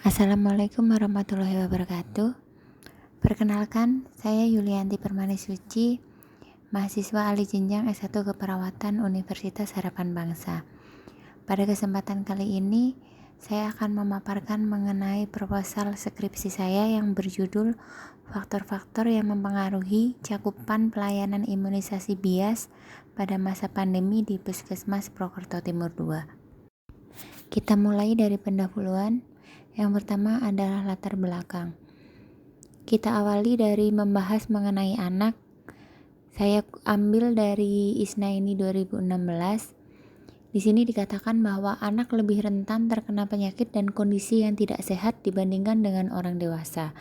Assalamualaikum warahmatullahi wabarakatuh. Perkenalkan, saya Yulianti Permanisuci, mahasiswa ahli jenjang S1 Keperawatan Universitas Harapan Bangsa. Pada kesempatan kali ini, saya akan memaparkan mengenai proposal skripsi saya yang berjudul Faktor-faktor yang mempengaruhi cakupan pelayanan imunisasi bias pada masa pandemi di Puskesmas Prokerto Timur II. Kita mulai dari pendahuluan. Yang pertama adalah latar belakang. Kita awali dari membahas mengenai anak. Saya ambil dari Isnaini 2016. Di sini dikatakan bahwa anak lebih rentan terkena penyakit dan kondisi yang tidak sehat dibandingkan dengan orang dewasa.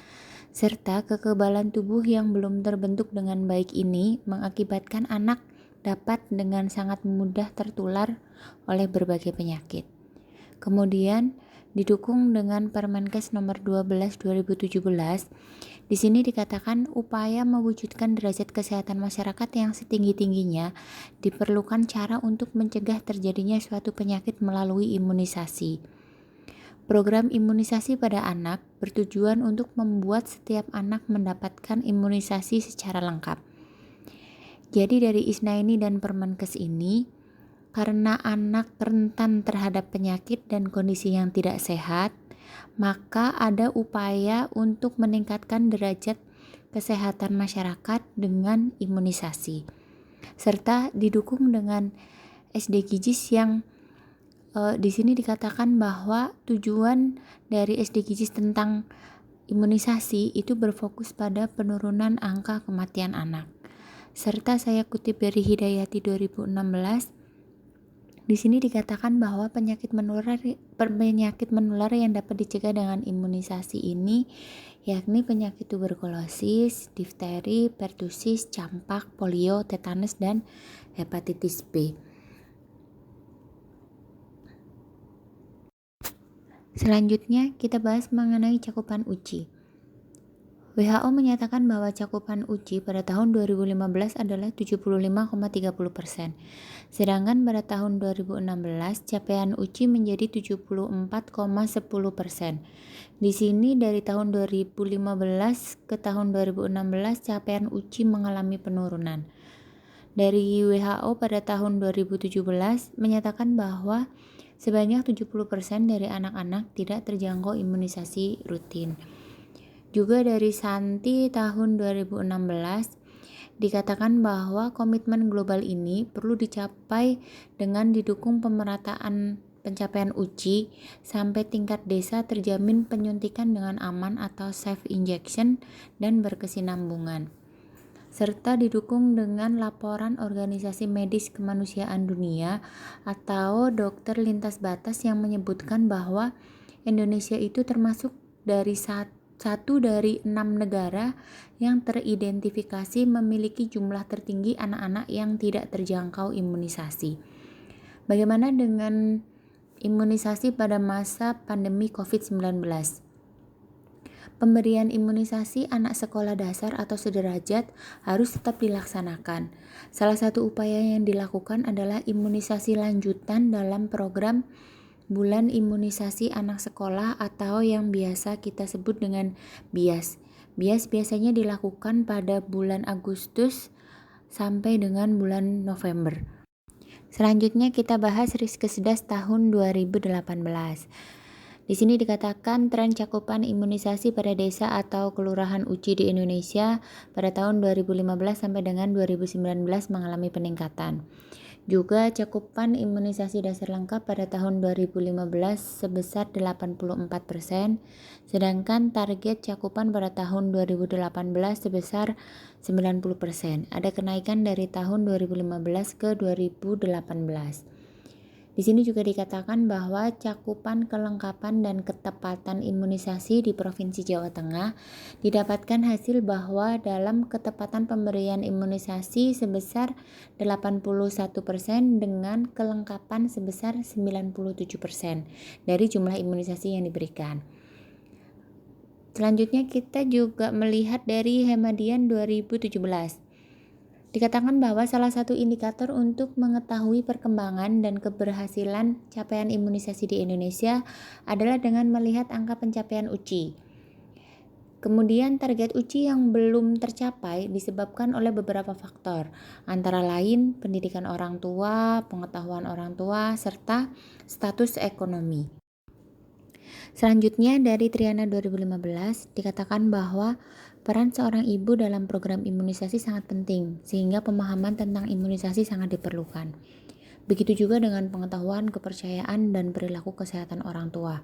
Serta kekebalan tubuh yang belum terbentuk dengan baik ini mengakibatkan anak dapat dengan sangat mudah tertular oleh berbagai penyakit. Kemudian didukung dengan Permenkes nomor 12 2017. Di sini dikatakan upaya mewujudkan derajat kesehatan masyarakat yang setinggi-tingginya diperlukan cara untuk mencegah terjadinya suatu penyakit melalui imunisasi. Program imunisasi pada anak bertujuan untuk membuat setiap anak mendapatkan imunisasi secara lengkap. Jadi dari Isnaini dan Permenkes ini, karena anak rentan terhadap penyakit dan kondisi yang tidak sehat, maka ada upaya untuk meningkatkan derajat kesehatan masyarakat dengan imunisasi. Serta didukung dengan SDGs yang di sini dikatakan bahwa tujuan dari SDGs tentang imunisasi itu berfokus pada penurunan angka kematian anak. Serta saya kutip dari Hidayati 2016. Di sini dikatakan bahwa penyakit menular yang dapat dicegah dengan imunisasi ini yakni penyakit tuberkulosis, difteri, pertusis, campak, polio, tetanus, dan hepatitis B. Selanjutnya kita bahas mengenai cakupan uji. WHO menyatakan bahwa cakupan uji pada tahun 2015 adalah 75,30%. Sedangkan pada tahun 2016 capaian uji menjadi 74,10%. Di sini dari tahun 2015 ke tahun 2016 capaian uji mengalami penurunan. Dari WHO pada tahun 2017 menyatakan bahwa sebanyak 70% dari anak-anak tidak terjangkau imunisasi rutin. Juga dari Santi tahun 2016 dikatakan bahwa komitmen global ini perlu dicapai dengan didukung pemerataan pencapaian uji sampai tingkat desa terjamin penyuntikan dengan aman atau safe injection dan berkesinambungan. Serta didukung dengan laporan Organisasi Medis Kemanusiaan Dunia atau Dokter Lintas Batas yang menyebutkan bahwa Indonesia itu termasuk dari satu dari 6 negara yang teridentifikasi memiliki jumlah tertinggi anak-anak yang tidak terjangkau imunisasi. Bagaimana dengan imunisasi pada masa pandemi COVID-19? Pemberian imunisasi anak sekolah dasar atau sederajat harus tetap dilaksanakan. Salah satu upaya yang dilakukan adalah imunisasi lanjutan dalam program Bulan Imunisasi Anak Sekolah atau yang biasa kita sebut dengan BIAS. BIAS biasanya dilakukan pada bulan Agustus sampai dengan bulan November. Selanjutnya kita bahas Riskesdas tahun 2018. Di sini dikatakan tren cakupan imunisasi pada desa atau kelurahan uji di Indonesia pada tahun 2015 sampai dengan 2019 mengalami peningkatan. Juga cakupan imunisasi dasar lengkap pada tahun 2015 sebesar 84%, sedangkan target cakupan pada tahun 2018 sebesar 90%. Ada kenaikan dari tahun 2015 ke 2018. Di sini juga dikatakan bahwa cakupan kelengkapan dan ketepatan imunisasi di Provinsi Jawa Tengah didapatkan hasil bahwa dalam ketepatan pemberian imunisasi sebesar 81% dengan kelengkapan sebesar 97% dari jumlah imunisasi yang diberikan. Selanjutnya kita juga melihat dari Hemadian 2017. Dikatakan bahwa salah satu indikator untuk mengetahui perkembangan dan keberhasilan capaian imunisasi di Indonesia adalah dengan melihat angka pencapaian UCI. Kemudian target UCI yang belum tercapai disebabkan oleh beberapa faktor, antara lain pendidikan orang tua, pengetahuan orang tua, serta status ekonomi. Selanjutnya dari Triana 2015 dikatakan bahwa peran seorang ibu dalam program imunisasi sangat penting, sehingga pemahaman tentang imunisasi sangat diperlukan. Begitu juga dengan pengetahuan, kepercayaan, dan perilaku kesehatan orang tua.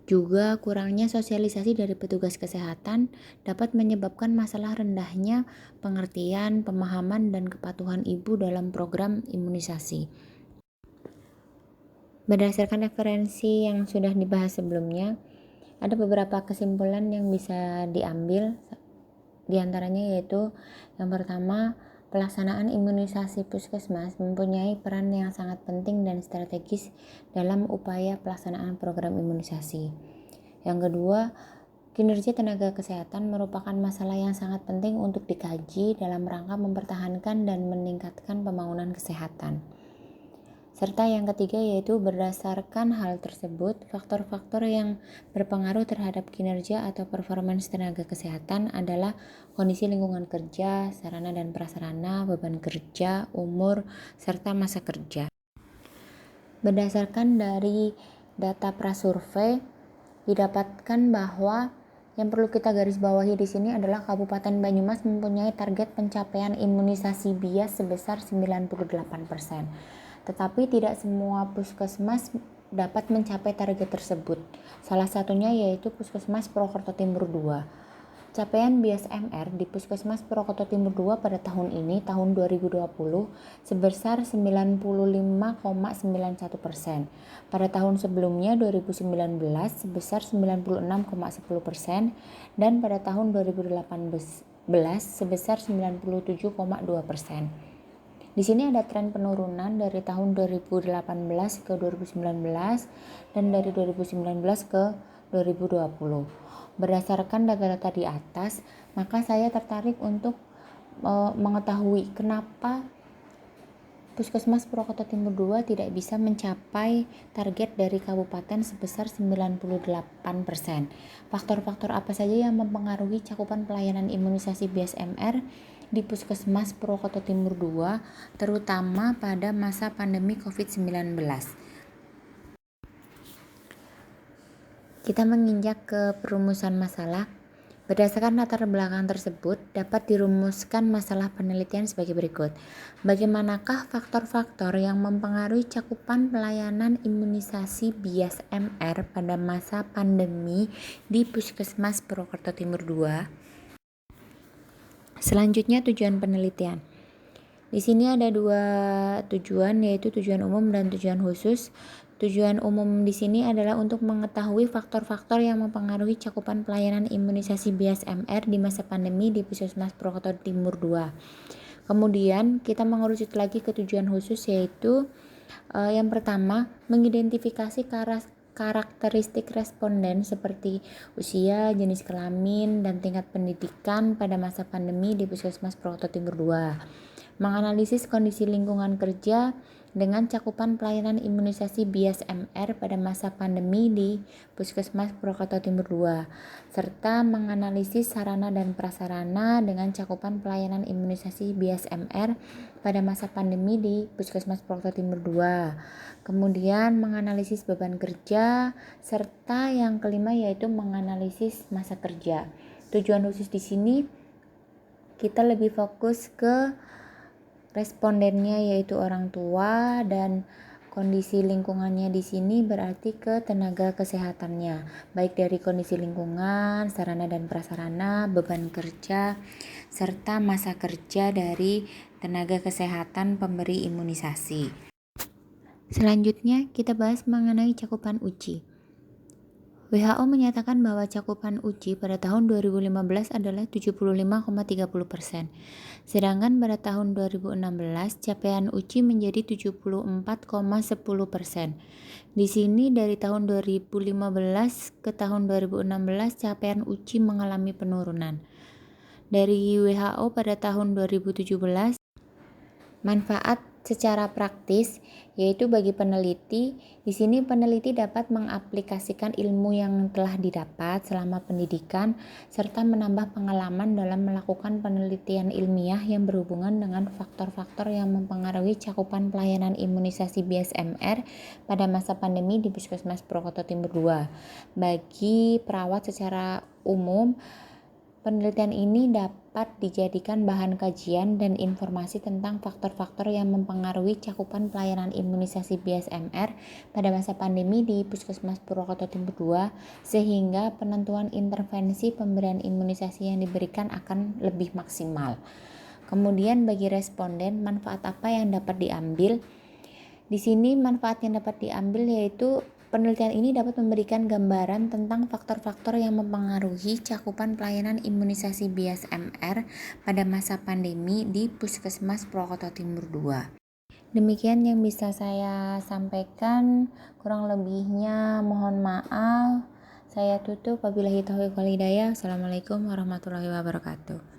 Juga kurangnya sosialisasi dari petugas kesehatan dapat menyebabkan masalah rendahnya pengertian, pemahaman, dan kepatuhan ibu dalam program imunisasi. Berdasarkan referensi yang sudah dibahas sebelumnya, ada beberapa kesimpulan yang bisa diambil, diantaranya yaitu yang pertama, pelaksanaan imunisasi puskesmas mempunyai peran yang sangat penting dan strategis dalam upaya pelaksanaan program imunisasi. Yang kedua, kinerja tenaga kesehatan merupakan masalah yang sangat penting untuk dikaji dalam rangka mempertahankan dan meningkatkan pembangunan kesehatan. Serta yang ketiga yaitu berdasarkan hal tersebut, faktor-faktor yang berpengaruh terhadap kinerja atau performance tenaga kesehatan adalah kondisi lingkungan kerja, sarana dan prasarana, beban kerja, umur, serta masa kerja. Berdasarkan dari data prasurvei, didapatkan bahwa yang perlu kita garis bawahi di sini adalah Kabupaten Banyumas mempunyai target pencapaian imunisasi bias sebesar 98%. Tetapi tidak semua puskesmas dapat mencapai target tersebut. Salah satunya yaitu Puskesmas Purwokerto Timur 2. Capaian bias MR di Puskesmas Purwokerto Timur 2 pada tahun ini, tahun 2020, sebesar 95,91%. Pada tahun sebelumnya, 2019, sebesar 96,10%, dan pada tahun 2018 sebesar 97,2%. Di sini ada tren penurunan dari tahun 2018 ke 2019 dan dari 2019 ke 2020. Berdasarkan data-data di atas, maka saya tertarik untuk mengetahui kenapa Puskesmas Purwokerto Timur 2 tidak bisa mencapai target dari kabupaten sebesar 98%. Faktor-faktor apa saja yang mempengaruhi cakupan pelayanan imunisasi bias MR di Puskesmas Purwokerto Timur 2, terutama pada masa pandemi COVID-19. Kita menginjak ke perumusan masalah. Berdasarkan latar belakang tersebut, dapat dirumuskan masalah penelitian sebagai berikut. Bagaimanakah faktor-faktor yang mempengaruhi cakupan pelayanan imunisasi bias MR pada masa pandemi di Puskesmas Purwokerto Timur 2? Selanjutnya tujuan penelitian. Di sini ada dua tujuan, yaitu tujuan umum dan tujuan khusus. Tujuan umum di sini adalah untuk mengetahui faktor-faktor yang mempengaruhi cakupan pelayanan imunisasi bias MR di masa pandemi di Puskesmas Purwokerto Timur 2. Kemudian kita mengerucut lagi ke tujuan khusus, yaitu yang pertama, mengidentifikasi karakteristik responden seperti usia, jenis kelamin, dan tingkat pendidikan pada masa pandemi di Puskesmas Purwokerto Timur 2. Menganalisis kondisi lingkungan kerja dengan cakupan pelayanan imunisasi bias MR pada masa pandemi di Puskesmas Purwokerto Timur 2, serta menganalisis sarana dan prasarana dengan cakupan pelayanan imunisasi bias MR pada masa pandemi di Puskesmas Purwokerto Timur 2. Kemudian menganalisis beban kerja, serta yang kelima yaitu menganalisis masa kerja. Tujuan khusus di sini kita lebih fokus ke respondennya yaitu orang tua, dan kondisi lingkungannya di sini berarti ke tenaga kesehatannya, baik dari kondisi lingkungan, sarana dan prasarana, beban kerja, serta masa kerja dari tenaga kesehatan pemberi imunisasi. Selanjutnya kita bahas mengenai cakupan UCI. WHO menyatakan bahwa cakupan UCI pada tahun 2015 adalah 75,30%. Sedangkan pada tahun 2016 capaian UCI menjadi 74,10%. Di sini dari tahun 2015 ke tahun 2016 capaian UCI mengalami penurunan. dari WHO pada tahun 2017. Manfaat secara praktis yaitu bagi peneliti, di sini peneliti dapat mengaplikasikan ilmu yang telah didapat selama pendidikan serta menambah pengalaman dalam melakukan penelitian ilmiah yang berhubungan dengan faktor-faktor yang mempengaruhi cakupan pelayanan imunisasi BSMR pada masa pandemi di Puskesmas Purwokerto Timur II. Bagi perawat secara umum, penelitian ini dapat dijadikan bahan kajian dan informasi tentang faktor-faktor yang mempengaruhi cakupan pelayanan imunisasi BSMR pada masa pandemi di Puskesmas Purwokerto Timur II, sehingga penentuan intervensi pemberian imunisasi yang diberikan akan lebih maksimal. Kemudian bagi responden, manfaat apa yang dapat diambil? Di sini manfaat yang dapat diambil yaitu penelitian ini dapat memberikan gambaran tentang faktor-faktor yang mempengaruhi cakupan pelayanan imunisasi BSMR pada masa pandemi di Puskesmas Purwokerto Timur II. Demikian yang bisa saya sampaikan, kurang lebihnya mohon maaf. Saya tutup, wabillahi taufiq wal hidayah. Assalamualaikum warahmatullahi wabarakatuh.